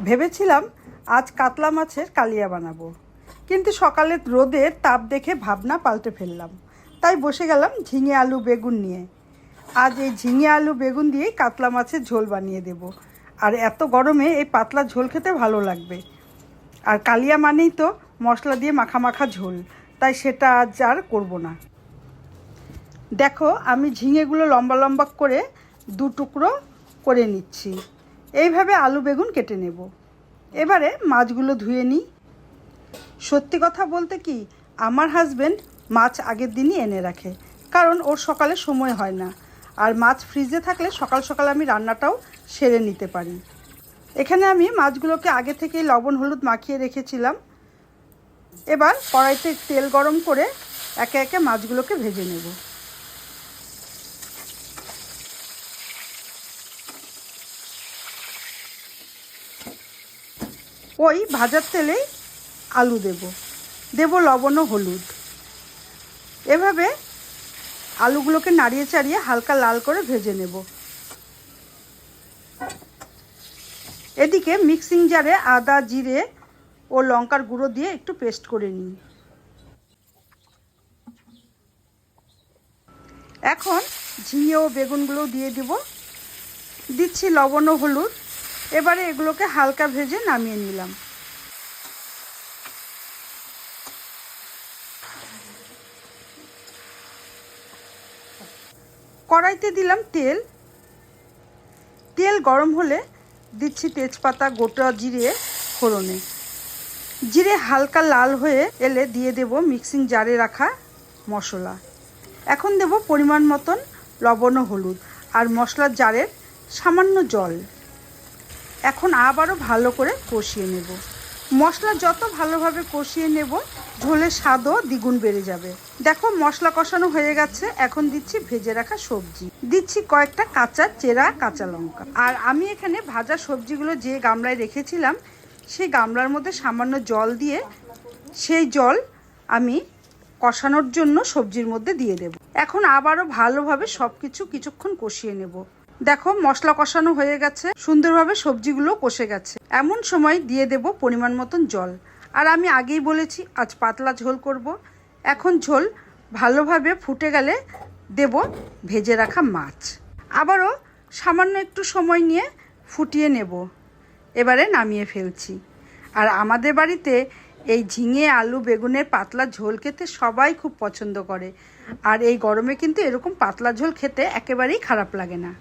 ভেবেছিলাম আজ কাতলা মাছের কালিয়া বানাবো, কিন্তু সকালে রোদের তাপ দেখে ভাবনা পাল্টে ফেললাম। তাই বসে গেলাম ঝিঙে আলু বেগুন নিয়ে। আজ এই ঝিঙে আলু বেগুন দিয়েই কাতলা মাছের ঝোল বানিয়ে দেব। আর এত গরমে এই পাতলা ঝোল খেতে ভালো লাগবে। আর কালিয়া মানেই তো মশলা দিয়ে মাখা মাখা ঝোল, তাই সেটা আজ আর করব না। দেখো, আমি ঝিঙেগুলো লম্বা লম্বা করে দু টুকরো করে নিচ্ছি। এইভাবে আলু বেগুন কেটে নেব। এবারে মাছগুলো ধুয়ে নিই। সত্যি কথা বলতে কি, আমার হাজব্যান্ড মাছ আগের দিনই এনে রাখে, কারণ ওর সকালে সময় হয় না। আর মাছ ফ্রিজে থাকলে সকাল সকাল আমি রান্নাটাও সেরে নিতে পারি। এখানে আমি মাছগুলোকে আগে থেকেই লবণ হলুদ মাখিয়ে রেখেছিলাম। এবার কড়াইতে তেল গরম করে একে একে মাছগুলোকে ভেজে নেব। ওই ভাজার তেলেই আলু দেব লবণ ও হলুদ। এভাবে আলুগুলোকে নাড়িয়ে চাড়িয়ে হালকা লাল করে ভেজে নেব। এদিকে মিক্সিং জারে আদা জিরে ও লঙ্কার গুঁড়ো দিয়ে একটু পেস্ট করে নিই। এখন ঝিঙে ও বেগুনগুলো দিয়ে দিচ্ছি লবণ ও হলুদ। এবারে এগুলোকে হালকা ভেজে নামিয়ে নিলাম। কড়াইতে দিলাম তেল গরম হলে দিচ্ছি তেজপাতা গোটা জিরে ফোড়নে। জিরে হালকা লাল হয়ে এলে দিয়ে দেব মিক্সিং জারে রাখা মশলা। এখন দেব পরিমাণ মতন লবণ ও হলুদ আর মশলার জারের সামান্য জল। এখন আবারও ভালো করে কষিয়ে নেব। মশলা যত ভালোভাবে কষিয়ে নেব, ঝোলের স্বাদও দ্বিগুণ বেড়ে যাবে। দেখো, মশলা কষানো হয়ে গেছে। এখন দিচ্ছি ভেজে রাখা সবজি, দিচ্ছি কয়েকটা চেরা কাঁচা লঙ্কা। আর আমি এখানে ভাজা সবজিগুলো যে গামলায় রেখেছিলাম, সেই গামলার মধ্যে সামান্য জল দিয়ে সেই জল আমি কষানোর জন্য সবজির মধ্যে দিয়ে দেব। এখন আবারও ভালোভাবে সব কিছুক্ষণ কষিয়ে নেব। দেখো, মশলা কষানো হয়ে গেছে, সুন্দরভাবে সবজিগুলো কষে গেছে। এমন সময় দিয়ে দেব পরিমাণ মতন জল। আর আমি আগেই বলেছি আজ পাতলা ঝোল করব। এখন ঝোল ভালোভাবে ফুটে গেলে দেব ভেজে রাখা মাছ। আবারও সামান্য একটু সময় নিয়ে ফুটিয়ে নেব। এবারে নামিয়ে ফেলছি। আর আমাদের বাড়িতে এই ঝিঙে আলু বেগুনের পাতলা ঝোল খেতে সবাই খুব পছন্দ করে। আর এই গরমে কিন্তু এরকম পাতলা ঝোল খেতে একেবারেই খারাপ লাগে না।